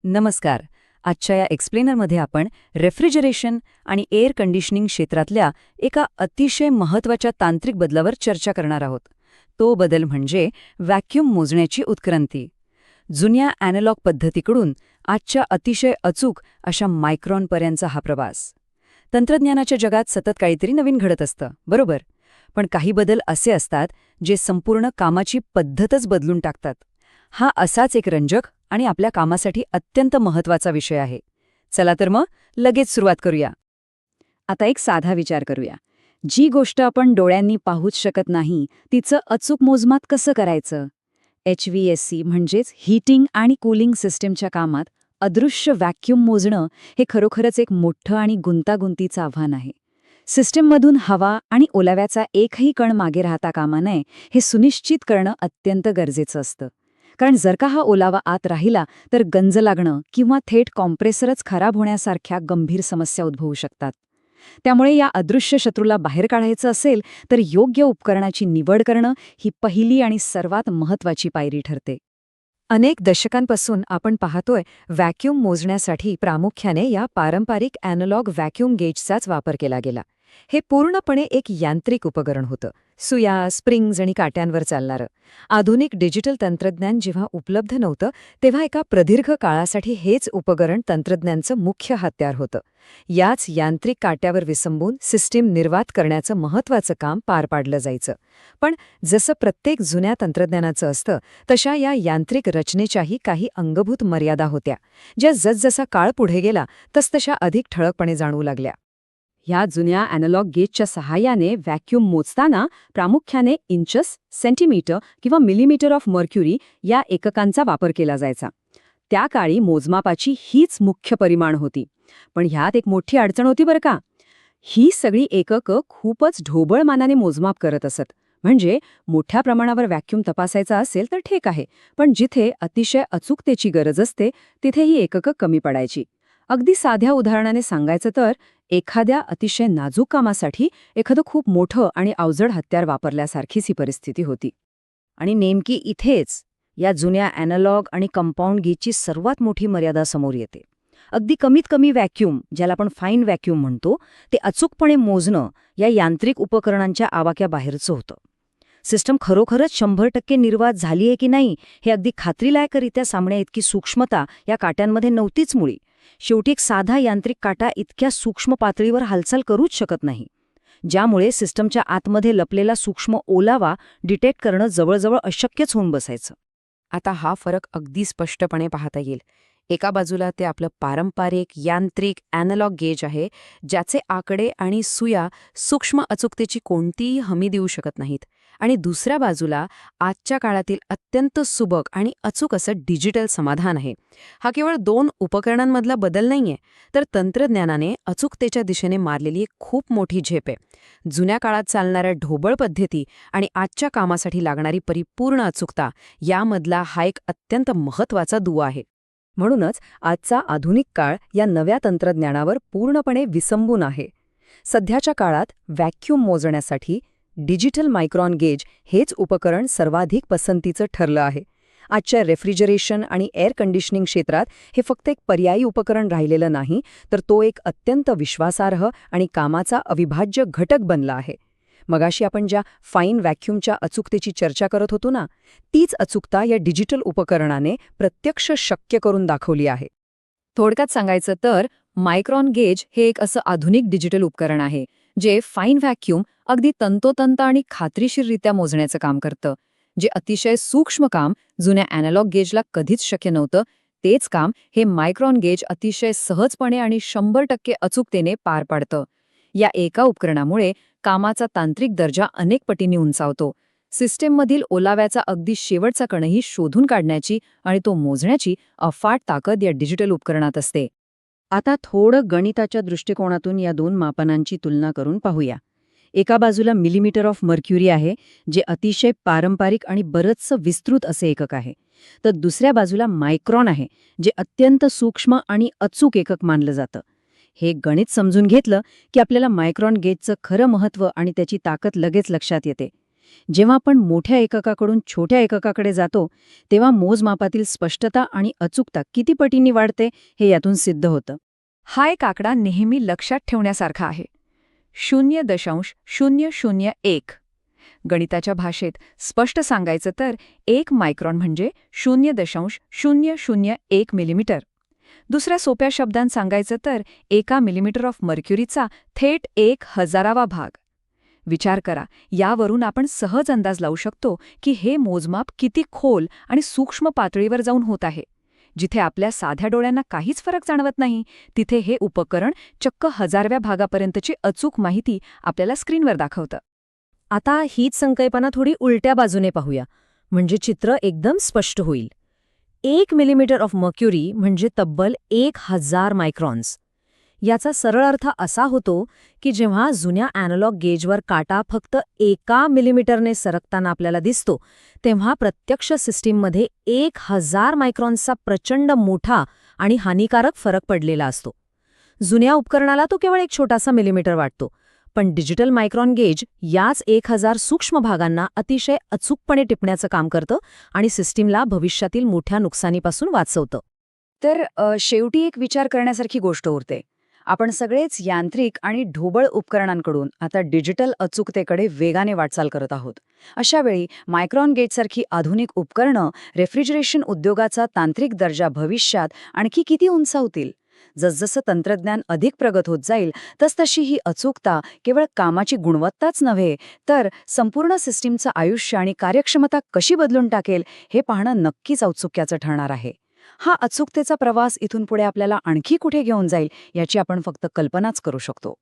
नमस्कार. आजच्या या एक्सप्लेनरमध्ये आपण रेफ्रिजरेशन आणि एअर कंडिशनिंग क्षेत्रातल्या एका अतिशय महत्त्वाच्या तांत्रिक बदलावर चर्चा करणार आहोत. तो बदल म्हणजे व्हॅक्यूम मोजण्याची उत्क्रांती. जुन्या ॲनालॉग पद्धतीकडून आजच्या अतिशय अचूक अशा मायक्रॉनपर्यंतचा हा प्रवास. तंत्रज्ञानाच्या जगात सतत काहीतरी नवीन घडत असतं, बरोबर? पण काही बदल असे असतात जे संपूर्ण कामाची पद्धतच बदलून टाकतात. हा असाच एक रंजक आणि आपल्या कामासाठी अत्यंत महत्त्वाचा विषय आहे. चला तर मग लगेच सुरुवात करूया. आता एक साधा विचार करूया. जी गोष्ट आपण डोळ्यांनी पाहूच शकत नाही, तिचं अचूक मोजमाप कसं करायचं? HVAC म्हणजेच हीटिंग आणि कूलिंग सिस्टीमच्या कामात अदृश्य व्हॅक्यूम मोजणं हे खरोखरच एक मोठं आणि गुंतागुंतीचं आव्हान आहे. सिस्टीममधून हवा आणि ओलाव्याचा एकही कण मागे राहता कामा नये हे सुनिश्चित करणं अत्यंत गरजेचं असतं. कारण जर का हा ओलावा आत राहिला तर गंज लागणं किंवा थेट कॉम्प्रेसरच खराब होण्यासारख्या गंभीर समस्या उद्भवू शकतात. त्यामुळे या अदृश्य शत्रूला बाहेर काढायचं असेल तर योग्य उपकरणाची निवड करणं ही पहिली आणि सर्वात महत्त्वाची पायरी ठरते. अनेक दशकांपासून आपण पाहतोय व्हॅक्यूम मोजण्यासाठी प्रामुख्याने या पारंपरिक ॲनालॉग व्हॅक्यूम गेजचाच वापर केला गेला. हे पूर्णपणे एक यांत्रिक उपकरण होतं, सुया, स्प्रिंग्ज आणि काट्यांवर चालणारं. आधुनिक डिजिटल तंत्रज्ञान जेव्हा उपलब्ध नव्हतं तेव्हा एका प्रदीर्घ काळासाठी हेच उपकरण तंत्रज्ञानाचं मुख्य हत्यार होतं. याच यांत्रिक काट्यावर विसंबून सिस्टीम निर्वात करण्याचं महत्त्वाचं काम पार पाडलं जायचं. पण जसं प्रत्येक जुन्या तंत्रज्ञानाचं असतं तशा या यांत्रिक रचनेच्याही काही अंगभूत मर्यादा होत्या, ज्या जसजसा काळ पुढे गेला तसतशा अधिक ठळकपणे जाणवू लागल्या. ह्या जुन्या ॲनालॉग गेजच्या सहाय्याने व्हॅक्यूम मोजताना प्रामुख्याने इंचस, सेंटीमीटर किंवा मिलीमीटर ऑफ मर्क्युरी या एककांचा वापर केला जायचा. त्या काळी मोजमापाची हीच मुख्य परिमाण होती. पण ह्यात एक मोठी अडचण होती बरं का. ही सगळी एककं खूपच ढोबळ मानाने मोजमाप करत असत. म्हणजे मोठ्या प्रमाणावर व्हॅक्यूम तपासायचा असेल तर ठीक आहे, पण जिथे अतिशय अचूकतेची गरज असते तिथे ही एककं कमी पडायची. अगदी साध्या उदाहरणाने सांगायचं तर एखाद्या अतिशय नाजूक कामासाठी एखादं खूप मोठं आणि अवजड हत्यार वापरल्यासारखीच ही परिस्थिती होती. आणि नेमकी इथेच या जुन्या ॲनालॉग आणि कंपाऊंड गेजची सर्वात मोठी मर्यादा समोर येते. अगदी कमीत कमी व्हॅक्यूम, ज्याला आपण फाईन व्हॅक्यूम म्हणतो, ते अचूकपणे मोजणं या यांत्रिक उपकरणांच्या आवाक्याबाहेरचं होतं. सिस्टम खरोखरच 100% निर्वात झालीये की नाही हे अगदी खात्रीलायकरित्या सांगण्याइतकी सूक्ष्मता या काट्यांमध्ये नव्हतीच मुळी. शेवटी एक साधा यांत्रिक काटा इतक्या सूक्ष्म पातळीवर हालचाल करूच शकत नाही, ज्यामुळे सिस्टमच्या आतमध्ये लपलेला सूक्ष्म ओलावा डिटेक्ट करणं जवळजवळ अशक्यच होऊन बसायचं. आता हा फरक अगदी स्पष्टपणे पाहता येईल. एका बाजूला ते आपलं पारंपरिक यांत्रिक ॲनालॉग गेज आहे, ज्याचे आकडे आणि सुया सूक्ष्म अचूकतेची कोणतीही हमी देऊ शकत नाहीत. आणि दुसऱ्या बाजूला आजच्या काळातील अत्यंत सुबक आणि अचूक असं डिजिटल समाधान आहे. हा केवळ 2 उपकरणांमधला बदल नाहीये, तर तंत्रज्ञानाने अचूकतेच्या दिशेने मारलेली एक खूप मोठी झेप आहे. जुन्या काळात चालणाऱ्या ढोबळ पद्धती आणि आजच्या कामासाठी लागणारी परिपूर्ण अचूकता यामधला हा एक अत्यंत महत्त्वाचा दुवा आहे. म्हणूनच आजचा आधुनिक काळ या नव्या तंत्रज्ञानावर पूर्णपणे विसंबून आहे. सध्याच्या काळात व्हॅक्यूम मोजण्यासाठी डिजिटल मायक्रॉन गेज हेच उपकरण सर्वाधिक पसंतीचं ठरलं आहे. आजच्या रेफ्रिजरेशन आणि एअर कंडिशनिंग क्षेत्रात हे फक्त एक पर्यायी उपकरण राहिलेलं नाही, तर तो एक अत्यंत विश्वासार्ह आणि कामाचा अविभाज्य घटक बनला आहे. मगाशी आपण ज्या फाईन व्हॅक्यूमच्या अचूकतेची चर्चा करत होतो ना, तीच अचूकता या डिजिटल उपकरणाने प्रत्यक्ष शक्य करून दाखवली आहे. थोडक्यात सांगायचं तर मायक्रॉन गेज हे एक असं आधुनिक डिजिटल उपकरण आहे, जे फाईन व्हॅक्यूम अगदी तंतोतंत आणि खात्रीशीररित्या मोजण्याचं काम करतं. जे अतिशय सूक्ष्म काम जुन्या ॲनालॉग गेजला कधीच शक्य नव्हतं, तेच काम हे मायक्रॉन गेज अतिशय सहजपणे आणि 100% अचूकतेने पार पाडतं. या एका उपकरणामुळे कामाचा तांत्रिक दर्जा अनेक पटींनी उंचावतो. सिस्टीममधील ओलाव्याचा अगदी शेवटचा कणही शोधून काढण्याची आणि तो मोजण्याची अफाट ताकद या डिजिटल उपकरणात असते. आता थोडं गणिताच्या दृष्टिकोनातून या 2 मापनांची तुलना करून पाहूया. एका बाजूला मिलीमीटर ऑफ मर्क्युरी आहे, जे अतिशय पारंपरिक आणि बरंचसं विस्तृत असे एकक आहे. तर दुसऱ्या बाजूला मायक्रॉन आहे, जे अत्यंत सूक्ष्म आणि अचूक एकक मानलं जातं. हे गणित समजून घेतलं की आपल्याला मायक्रॉन गेजचं खरं महत्त्व आणि त्याची ताकद लगेच लक्षात येते. जेव्हा आपण मोठ्या एककाकडून छोट्या एककाकडे जातो तेव्हा मोजमापातील स्पष्टता आणि अचूकता किती पटींनी वाढते हे यातून सिद्ध होतं. हा एक आकडा नेहमी लक्षात ठेवण्यासारखा आहे. 0.001. गणिताच्या भाषेत स्पष्ट सांगायचं तर 1 मायक्रॉन म्हणजे 0.001 मिलीमीटर. दुसऱ्या सोप्या शब्दांत सांगायचं तर 1 मिलीमीटर ऑफ मर्क्युरीचा थेट 1,000वा भाग. विचार करा, यावरून आपण सहज अंदाज लावू शकतो की हे मोजमाप किती खोल आणि सूक्ष्म पातळीवर जाऊन होत आहे. जिथे आपल्या साध्या डोळ्यांना काहीच फरक जाणवत नाही, तिथे हे उपकरण चक्क 1000व्या भागापर्यंतची अचूक माहिती आपल्याला स्क्रीनवर दाखवतं. आता हीच संकल्पना थोडी उलट्या बाजूने पाहूया, म्हणजे चित्र एकदम स्पष्ट होईल. 1 मिलीमीटर ऑफ मर्क्युरी म्हणजे तब्बल 1000 मायक्रॉन्स. याचा सरळ अर्थ असा होतो की जेव्हा जुन्या ॲनालॉग गेजवर काटा फक्त 1 मिलीमीटरने सरकताना आपल्याला दिसतो, तेव्हा प्रत्यक्ष सिस्टीममध्ये 1000 मायक्रॉन्सचा प्रचंड मोठा आणि हानिकारक फरक पडलेला असतो. जुन्या उपकरणाला तो केवळ एक छोटासा मिलीमीटर वाटतो, पण डिजिटल मायक्रॉन गेज याच 1000 सूक्ष्म भागांना अतिशय अचूकपणे टिपण्याचं काम करतं आणि सिस्टीमला भविष्यातील मोठ्या नुकसानीपासून वाचवतं. तर शेवटी एक विचार करण्यासारखी गोष्ट उरते. आपण सगळेच यांत्रिक आणि ढोबळ उपकरणांकडून आता डिजिटल अचूकतेकडे वेगाने वाटचाल करत आहोत. अशावेळी मायक्रॉन गेजसारखी आधुनिक उपकरणं रेफ्रिजरेशन उद्योगाचा तांत्रिक दर्जा भविष्यात आणखी किती उंचावतील? जसजसं तंत्रज्ञान अधिक प्रगत होत जाईल तसतशी ही अचूकता केवळ कामाची गुणवत्ताच नव्हे, तर संपूर्ण सिस्टीमचं आयुष्य आणि कार्यक्षमता कशी बदलून टाकेल हे पाहणं नक्कीच औत्सुक्याचं ठरणार आहे. हा अचूकतेचा प्रवास इथून पुढे आपल्याला आणखी कुठे घेऊन जाईल याची आपण फक्त कल्पनाच करू शकतो.